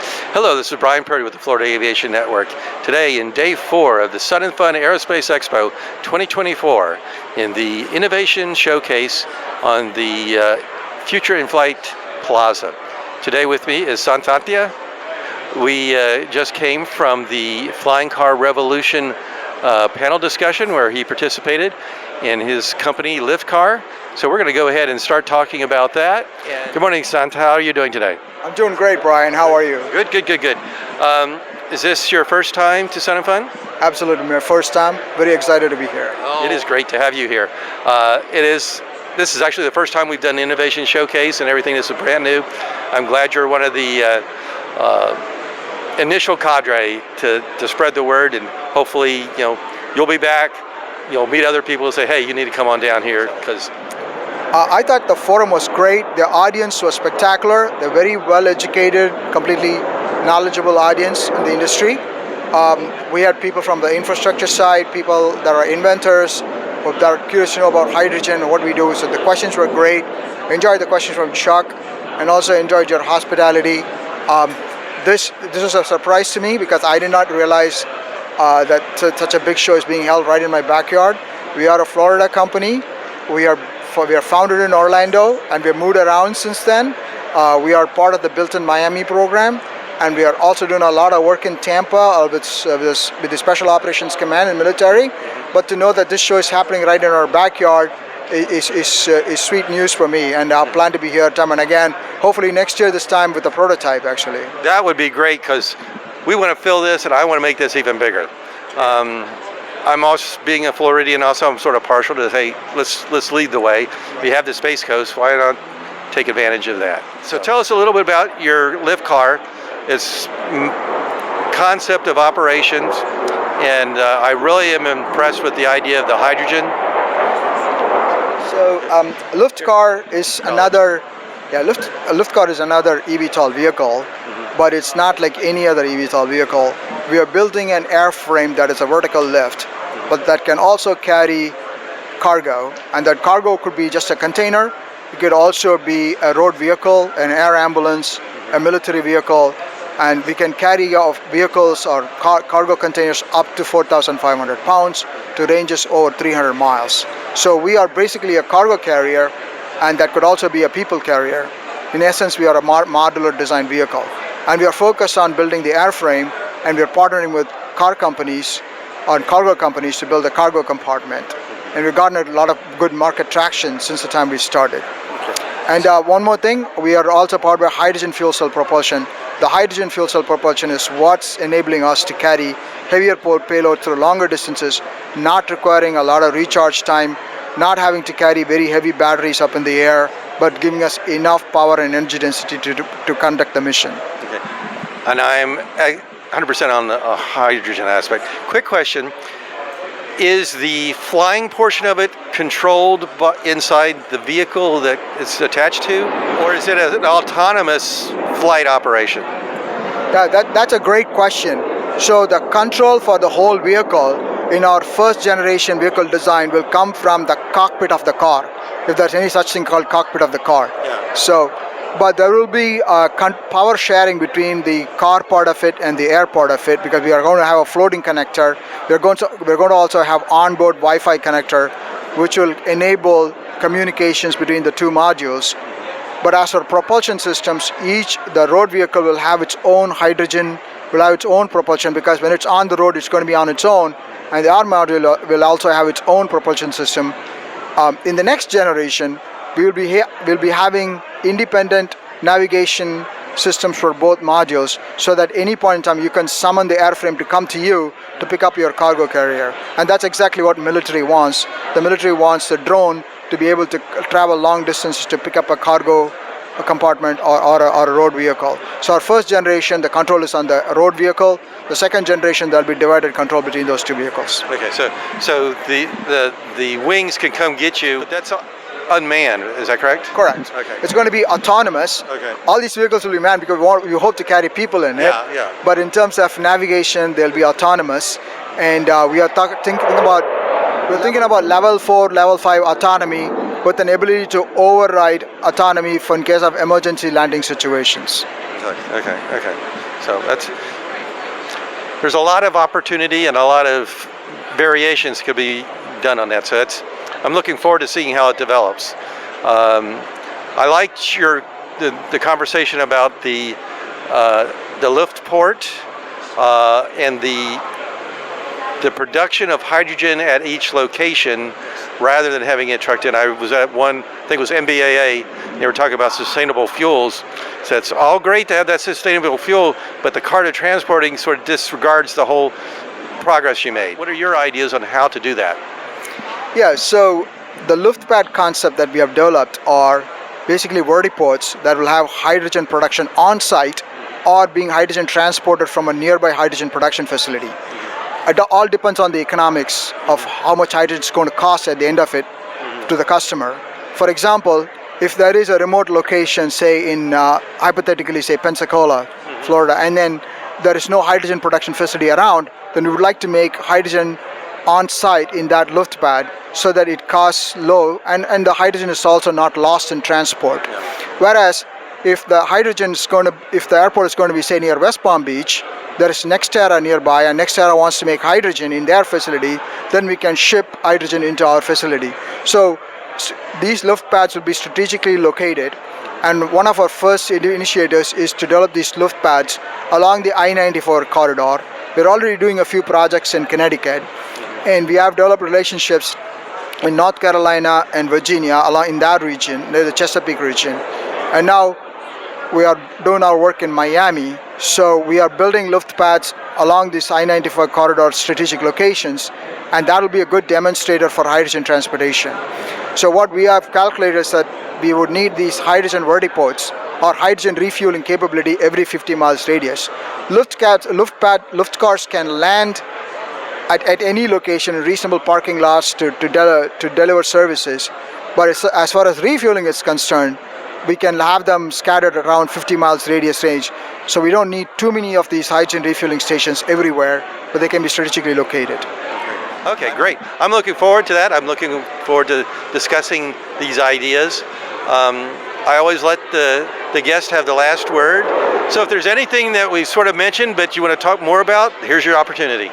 Hello, this is Brian Purdy with the Florida Aviation Network. Today in day 4 of the Sun and Fun Aerospace Expo 2024 in the Innovation Showcase on the Future in Flight Plaza. Today with me is Santh Sathya. We just came from the Flying Car Revolution panel discussion where he participated in his company LuftCar. So we're going to go ahead and start talking about that. Good morning, Santh. How are you doing today? I'm doing great, Brian. How are you? Good. Is this your first time to Sun and Fun? Absolutely, my first time. Very excited to be here. It is great to have you here. This is actually the first time we've done an innovation showcase and everything. This is brand new. I'm glad you're one of the initial cadre to spread the word, and hopefully, you'll be back. You'll meet other people and say, hey, you need to come on down here because. I thought the forum was great. The audience was spectacular. They're very well educated, completely knowledgeable audience in the industry. We had people from the infrastructure side, people that are inventors, that are curious to know about hydrogen and what we do. So the questions were great. I enjoyed the questions from Chuck, and also enjoyed your hospitality. This was a surprise to me because I did not realize that such a big show is being held right in my backyard. We are a Florida company. We are founded in Orlando, and we have moved around since then. We are part of the Built in Miami program, and we are also doing a lot of work in Tampa with the Special Operations Command and military. But to know that this show is happening right in our backyard is sweet news for me, and I plan to be here time and again. Hopefully next year this time with a prototype, actually. That would be great because we want to fill this, and I want to make this even bigger. I'm also, being a Floridian, also I'm sort of partial to say, let's lead the way. We have the Space Coast, why not take advantage of that? So tell us a little bit about your LuftCar, its concept of operations, and I really am impressed with the idea of the hydrogen. So LuftCar is another, LuftCar is another eVTOL vehicle, but it's not like any other eVTOL vehicle. We are building an airframe that is a vertical lift, but that can also carry cargo, and that cargo could be just a container. It could also be a road vehicle, an air ambulance, a military vehicle, and we can carry off vehicles or cargo containers up to 4,500 pounds to ranges over 300 miles. So we are basically a cargo carrier, and that could also be a people carrier. In essence, we are a modular design vehicle, and we are focused on building the airframe, and we are partnering with car companies or cargo companies to build a cargo compartment. And we've gotten a lot of good market traction since the time we started. And one more thing, we are also powered by hydrogen fuel cell propulsion. The hydrogen fuel cell propulsion is what's enabling us to carry heavier payload through longer distances, not requiring a lot of recharge time, not having to carry very heavy batteries up in the air, but giving us enough power and energy density to conduct the mission. Okay. And I'm 100% on the hydrogen aspect. Quick question. Is the flying portion of it controlled inside the vehicle that it's attached to, or is it an autonomous flight operation? That's a great question. So the control for the whole vehicle in our first generation vehicle design will come from the cockpit of the car, if there's any such thing called cockpit of the car. Yeah. But there will be power sharing between the car part of it and the air part of it, because we are going to have a floating connector. We're going to also have onboard Wi-Fi connector, which will enable communications between the two modules. But as for propulsion systems, the road vehicle will have its own hydrogen, will have its own propulsion, because when it's on the road, it's going to be on its own, and the R module will also have its own propulsion system. In the next generation, we'll be having independent navigation systems for both modules, so that any point in time you can summon the airframe to come to you to pick up your cargo carrier. And that's exactly what military wants. The military wants the drone to be able to travel long distances to pick up a cargo compartment or a road vehicle. So our first generation, the control is on the road vehicle. The second generation, there'll be divided control between those two vehicles. Okay, so the wings can come get you. That's unmanned, is that correct? Correct. Okay. It's going to be autonomous. Okay. All these vehicles will be manned because we hope to carry people in it. Yeah. But in terms of navigation, they'll be autonomous. And we are thinking about level 4, level 5 autonomy with an ability to override autonomy in case of emergency landing situations. Okay. So there's a lot of opportunity and a lot of variations could be done on that. So I'm looking forward to seeing how it develops. I liked the conversation about the lift port and the production of hydrogen at each location rather than having it trucked in. I was at one, I think it was MBAA, they were talking about sustainable fuels. So it's all great to have that sustainable fuel, but the car to transporting sort of disregards the whole progress you made. What are your ideas on how to do that? Yeah, so the LuftPad concept that we have developed are basically vertiports that will have hydrogen production on site or being hydrogen transported from a nearby hydrogen production facility. It all depends on the economics of how much hydrogen is going to cost at the end of it to the customer. For example, if there is a remote location, say in hypothetically say Pensacola, Florida, and then there is no hydrogen production facility around, then we would like to make hydrogen on site in that lift pad so that it costs low and the hydrogen is also not lost in transport. Whereas if the airport is going to be say near West Palm Beach, there is Nextera nearby and Nextera wants to make hydrogen in their facility, then we can ship hydrogen into our facility. So these lift pads will be strategically located, and one of our first initiatives is to develop these lift pads along the I-94 corridor. We're already doing a few projects in Connecticut, and we have developed relationships in North Carolina and Virginia along in that region, the Chesapeake region. And now we are doing our work in Miami, so we are building lift pads along this I-94 corridor strategic locations, and that will be a good demonstrator for hydrogen transportation. So what we have calculated is that we would need these hydrogen vertiports or hydrogen refueling capability every 50 miles radius. Lift cars can land at any location in reasonable parking lots to deliver services, but as far as refueling is concerned, we can have them scattered around 50 miles radius range. So we don't need too many of these hydrogen refueling stations everywhere, but they can be strategically located. Okay, great. I'm looking forward to that. I'm looking forward to discussing these ideas. I always let the guest have the last word. So if there's anything that we sort of mentioned but you want to talk more about, here's your opportunity.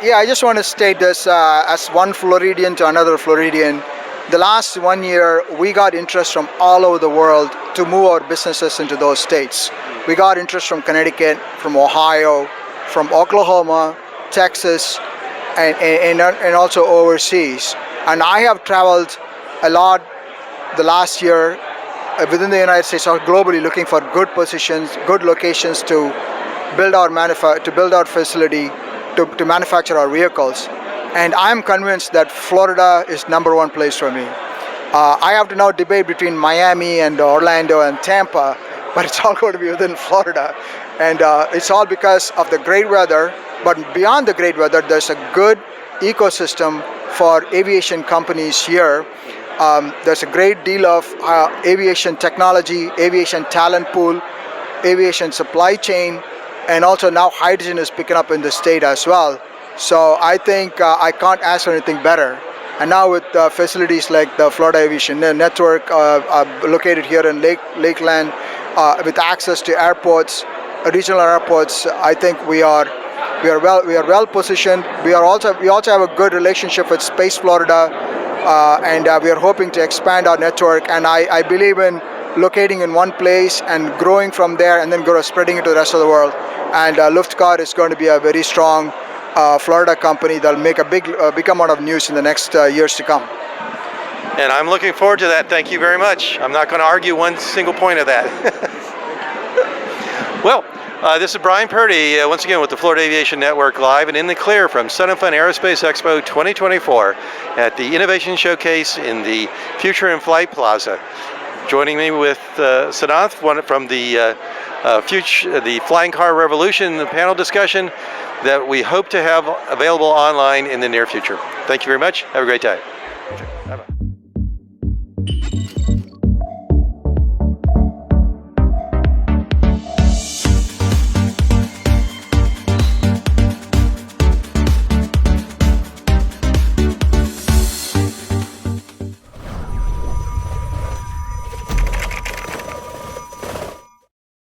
Yeah, I just want to state this as one Floridian to another Floridian. The last 1 year, we got interest from all over the world to move our businesses into those states. We got interest from Connecticut, from Ohio, from Oklahoma, Texas, and also overseas. And I have traveled a lot the last year within the United States or globally, looking for good positions, good locations to build our facility to manufacture our vehicles. And I'm convinced that Florida is #1 place for me. I have to now debate between Miami and Orlando and Tampa, but it's all going to be within Florida. And it's all because of the great weather. But beyond the great weather, there's a good ecosystem for aviation companies here. There's a great deal of aviation technology, aviation talent pool, aviation supply chain, and also now hydrogen is picking up in the state as well. So I think I can't ask for anything better. And now with facilities like the Florida Aviation Network located here in Lakeland, with access to airports, regional airports, I think we are well positioned. We also have a good relationship with Space Florida, and we are hoping to expand our network. And I believe in locating in one place and growing from there, and then spreading it to the rest of the world. And LuftCar is going to be a very strong Florida company that will make a big amount of news in the next years to come. And I'm looking forward to that. Thank you very much. I'm not going to argue one single point of that. Well, this is Brian Purdy, once again with the Florida Aviation Network, live and in the clear from Sun & Fun Aerospace Expo 2024 at the Innovation Showcase in the Future in Flight Plaza. Joining me with Santh from the Flying Car Revolution, the panel discussion that we hope to have available online in the near future. Thank you very much. Have a great day. Bye-bye.